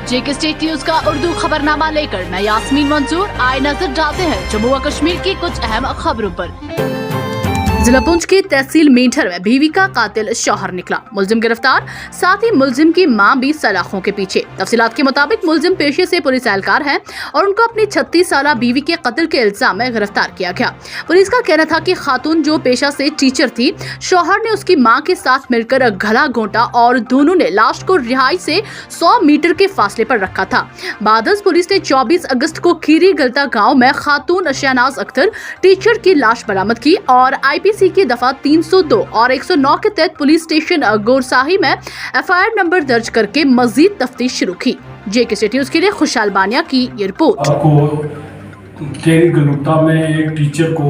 जेके state news का उर्दू खबरनामा लेकर मैं यास्मीन मंजूर आए नजर डालते हैं जम्मू व कश्मीर की कुछ अहम खबरों पर। जिला पुंछ के तहसील मेंढर में बीवी का कातिल शौहर निकला, मुलजिम गिरफ्तार, साथ ही मुलजिम की मां भी सलाखों के पीछे। तफसीलात के मुताबिक मुलजिम पेशे से पुलिस एहलकार है और उनको अपनी 36 साला बीवी के कत्ल के इल्जाम में गिरफ्तार किया गया। पुलिस का कहना था कि खातून जो पेशा से टीचर थी, शौहर ने उसकी मां के साथ मिलकर गला घोंटा और दोनों ने लाश को रिहाई से 100 मीटर के फासले पर रखा था। बादस पुलिस ने 24 अगस्त को खीरी गलता गाँव में खातून शहनाज अख्तर टीचर की लाश बरामद की और IPC की दफा 302 और 109 के तहत पुलिस स्टेशन गोरसाही में FIR नंबर दर्ज करके मजीद तफ्तीश शुरू की। जेके स्टेट न्यूज के लिए खुशहाल बानिया की ये रिपोर्ट। खीरी गलता में एक टीचर को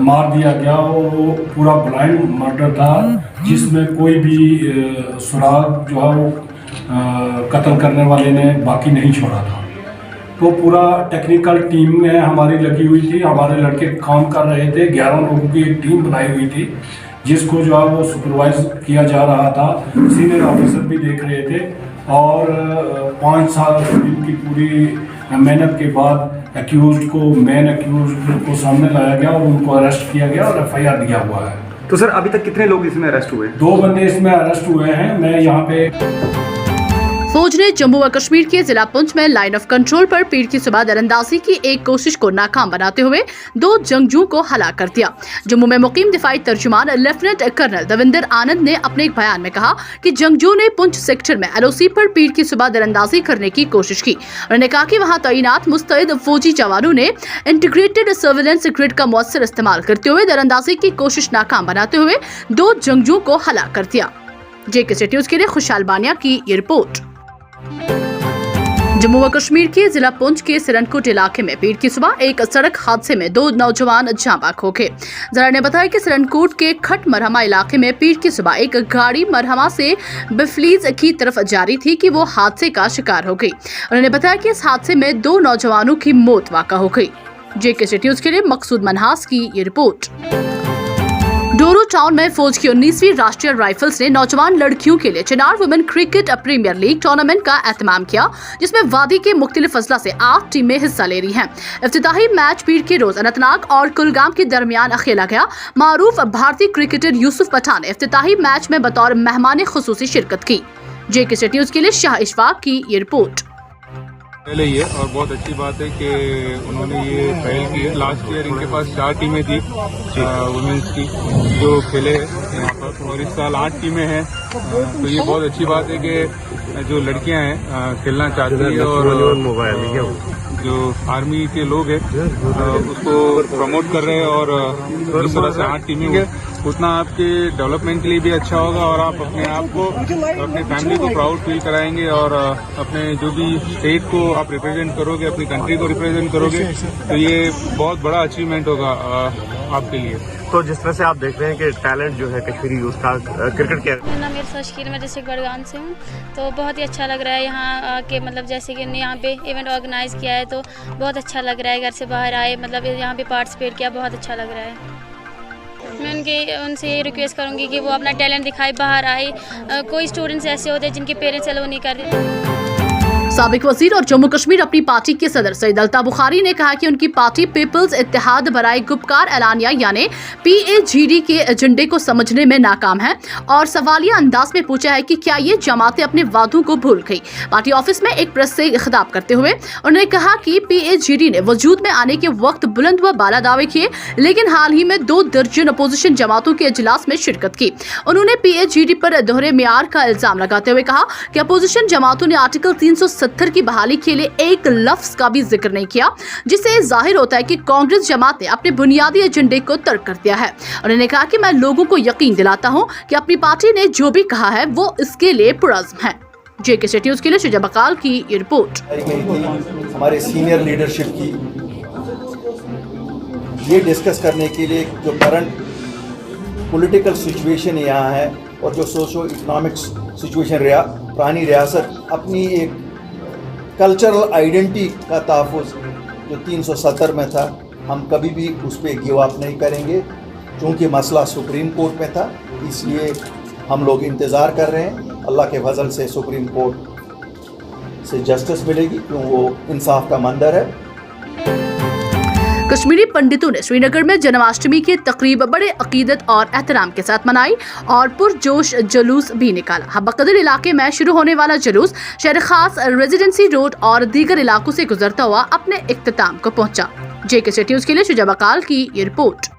मार दिया गया और वो पूरा ब्लाइंड मर्डर था, जिसमें कोई भी सुराग जो है वो कत्ल करने वाले ने बाकी नहीं छोड़ा था। तो पूरा टेक्निकल टीम में हमारी लगी हुई थी, हमारे लड़के काम कर रहे थे। 11 लोगों की एक टीम बनाई हुई थी जिसको जो है वो सुपरवाइज किया जा रहा था। सीनियर ऑफिसर भी देख रहे थे और 5 साल की पूरी मेहनत के बाद मेन एक्यूज को सामने लाया गया और उनको अरेस्ट किया गया और FIR दिया हुआ है। तो सर अभी तक कितने लोग इसमें अरेस्ट हुए? 2 बंदे इसमें अरेस्ट हुए हैं। मैं यहाँ पे फौज ने जम्मू व कश्मीर के जिला पुंछ में लाइन ऑफ कंट्रोल पर पीर की सुबह दरअंदाजी की एक कोशिश को नाकाम बनाते हुए 2 जंगजुओं को हलाक कर दिया। जम्मू में मुकीम दिफाई तर्जुमान लेफ्टिनेंट कर्नल दविंदर आनंद ने अपने एक बयान में कहा कि जंगजुओं ने पुंछ सेक्टर में LOC पर पीर की सुबह दरअंदाजी करने की कोशिश की। उन्होंने कहा कि वहां तैनात मुस्तैद फौजी जवानों ने इंटीग्रेटेड सर्विलेंस ग्रिड का मौसर इस्तेमाल करते हुए दरअंदाजी की कोशिश नाकाम बनाते हुए 2 जंगजुओं को हलाक कर दिया। जेके स्टेट न्यूज के लिए खुशहाल बानिया की ये रिपोर्ट। जम्मू व कश्मीर के जिला पुंछ के सिरनकोट इलाके में पीर की सुबह एक सड़क हादसे में 2 नौजवान जाँ बाक हो गए। जरा ने बताया कि सिरनकोट के खट मरहमा इलाके में पीर की सुबह एक गाड़ी मरहमा से बिफलीज की तरफ जा रही थी कि वो हादसे का शिकार हो गई। उन्होंने बताया कि इस हादसे में 2 नौजवानों की मौत वाक़ा हो गई। जेके स्टेट न्यूज के लिए मकसूद मनहास की ये रिपोर्ट। डोरू टाउन में फौज की 19वीं राष्ट्रीय राइफल्स ने नौजवान लड़कियों के लिए Chinar women cricket premier league tournament का एहतमाम किया, जिसमें वादी के मुख्तलिफ अजला से 8 टीमें हिस्सा ले रही हैं। इफ्तिताही मैच पीर के रोज अनंतनाग और कुलगाम के दरमियान खेला गया। मारूफ भारतीय क्रिकेटर यूसुफ पठान ने इफ्तिताही मैच में बतौर मेहमान खुसूसी शिरकत की। जेके स्टेट न्यूज के लिए शाह इशफाक की ये रिपोर्ट। पहले ये और बहुत अच्छी बात है कि उन्होंने ये पहल की है। लास्ट ईयर इनके पास 4 टीमें थी वुमेन्स की जो खेले हैं यहाँ पर, और इस साल 8 टीमें हैं। तो ये बहुत अच्छी बात है कि जो लड़कियां हैं खेलना चाहती हैं और जो आर्मी के लोग हैं उसको प्रमोट कर रहे हैं। और इस तरह से 8 टीमें हैं, उतना आपके डेवलपमेंट के लिए भी अच्छा होगा और आप अपने आप को अपने फैमिली को प्राउड फील कराएंगे और अपने जो भी स्टेट को आप रिप्रेजेंट करोगे, अपनी कंट्री को रिप्रेजेंट करोगे, तो ये बहुत बड़ा अचीवमेंट होगा आपके लिए। तो जिस तरह से आप देख रहे हैं कि टैलेंट जो है कश्मीरी यूथ का क्रिकेट के मेरा नाम इरफा शकील, मैं डिस्ट्रिक्ट बड़गाम से हूँ। तो बहुत ही अच्छा लग रहा है यहाँ आके, मतलब जैसे कि यहाँ पे इवेंट ऑर्गेनाइज किया है तो बहुत अच्छा लग रहा है। घर से बाहर आए, मतलब यहाँ पे पार्टिसिपेट किया, बहुत अच्छा लग रहा है। मैं उनसे ये रिक्वेस्ट करूँगी कि वो अपना टैलेंट दिखाए, बाहर आए। कोई स्टूडेंट्स ऐसे होते हैं जिनके पेरेंट्स अलाउ नहीं कर रहे। साबिक वजीर और जम्मू कश्मीर अपनी पार्टी के सदर सईद अल्ताफ बुखारी ने कहा कि उनकी पार्टी पीपल्स इत्तेहाद बराए गुपकार एलानिया यानी PAGD के एजेंडे को समझने में नाकाम है और सवालिया अंदाज में पूछा है कि क्या ये जमातें अपने वादों को भूल गई। पार्टी ऑफिस में एक प्रेस से खिताब करते हुए उन्होंने कहा कि PAGD ने वजूद में आने के वक्त बुलंद व बाला दावे किए, लेकिन हाल ही में 2 दर्जन अपोजिशन जमातों के इजलास में शिरकत की। उन्होंने PAGD पर दोहरे मियार का इल्जाम लगाते हुए कहा कि अपोजिशन जमातों ने आर्टिकल 370 की बहाली के लिए एक लफ्ज का भी जिक्र नहीं किया, जिससे जाहिर होता है कि कांग्रेस जमात ने अपने बुनियादी एजेंडे को तर्क कर दिया है। उन्होंने कहा कि मैं लोगों को यकीन दिलाता हूं कि अपनी पार्टी ने जो भी कहा है वो इसके लिए पुरअज़्म है। जेके स्टेट न्यूज के लिए शुजा बकाल की ये रिपोर्ट। हमारे सीनियर लीडरशिप की ये डिस्कस करने के लिए जो करंट पॉलिटिकल सिचुएशन यहाँ है और जो सोशो इकोनॉमिक सिचुएशन पुरानी रियासत अपनी एक कल्चरल आइडेंटिटी का तहफ़्फ़ुज़ जो 370 में था, हम कभी भी उस पर गिव अप नहीं करेंगे। चूँकि मसला सुप्रीम कोर्ट में था, इसलिए हम लोग इंतज़ार कर रहे हैं। अल्लाह के फजल से सुप्रीम कोर्ट से जस्टिस मिलेगी, क्यों वो इंसाफ का मंदिर है। कश्मीरी पंडितों ने श्रीनगर में जन्माष्टमी की तकरीब बड़े अकीदत और एहतराम के साथ मनाई और पुरजोश जुलूस भी निकाला। हब्बकदर इलाके में शुरू होने वाला जुलूस शहर खास, रेजिडेंसी रोड और दीगर इलाकों से गुजरता हुआ अपने इख्तिताम को पहुंचा। JK City न्यूज़ के लिए शुजा बकाल की ये रिपोर्ट।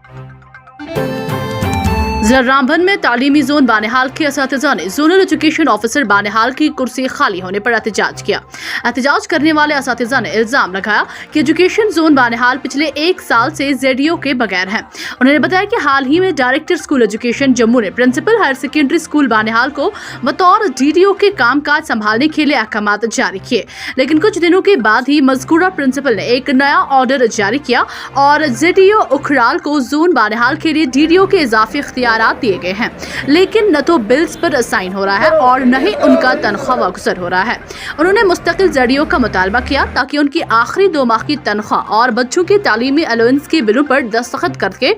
जिला रामबन में तालीमी जोन बानेहाल के असातिज़ा ने जोनल एजुकेशन ऑफिसर बानेहाल की कुर्सी खाली होने पर एहतजाज किया। एहतजाज करने वाले असातिज़ा ने इल्जाम लगाया कि एजुकेशन जोन बानेहाल पिछले 1 साल से ZDO के बगैर है। उन्होंने बताया कि हाल ही में डायरेक्टर स्कूल एजुकेशन जम्मू ने प्रिंसिपल हायर सेकेंडरी स्कूल बानेहाल को बतौर DDO के कामकाज संभालने के लिए अहकाम जारी किए, लेकिन कुछ दिनों के बाद ही मज़कूरा प्रिंसिपल ने एक नया ऑर्डर जारी किया और ZDO उखराल को जोन बानेहाल के लिए DDO के इजाफी इख्तियार दिए गए हैं, लेकिन न तो बिल्स पर साइन हो रहा है और न ही उनका तनख्वाह वागुज़र हो रहा है। उन्होंने मुस्तकिल ZDO का मुतालबा किया ताकि उनकी आखिरी 2 माह की तनख्वाह और बच्चों की तालीमी अलाउंस के बिलों पर दस्तखत करके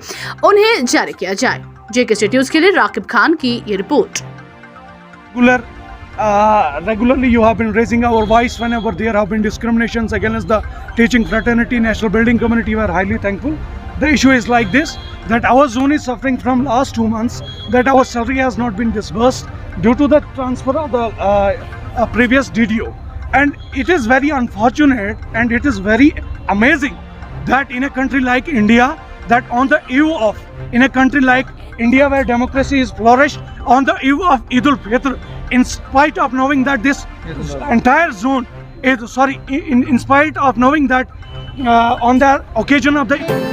उन्हें जारी किया जाए। JK City न्यूज़ के लिए राकिब खान की ये report. Regularly you have been raising our voice whenever there have been discriminations against the teaching fraternity, national building community. We are highly thankful. The issue is like this, that our zone is suffering from last 2 months, that our salary has not been disbursed due to the transfer of the previous DDO. And it is very unfortunate and it is very amazing that in a country like India, that on the eve of, in a country like India where democracy is flourished, on the eve of Eid al-Fitr, in spite of knowing that this entire zone is, in spite of knowing that on the occasion of the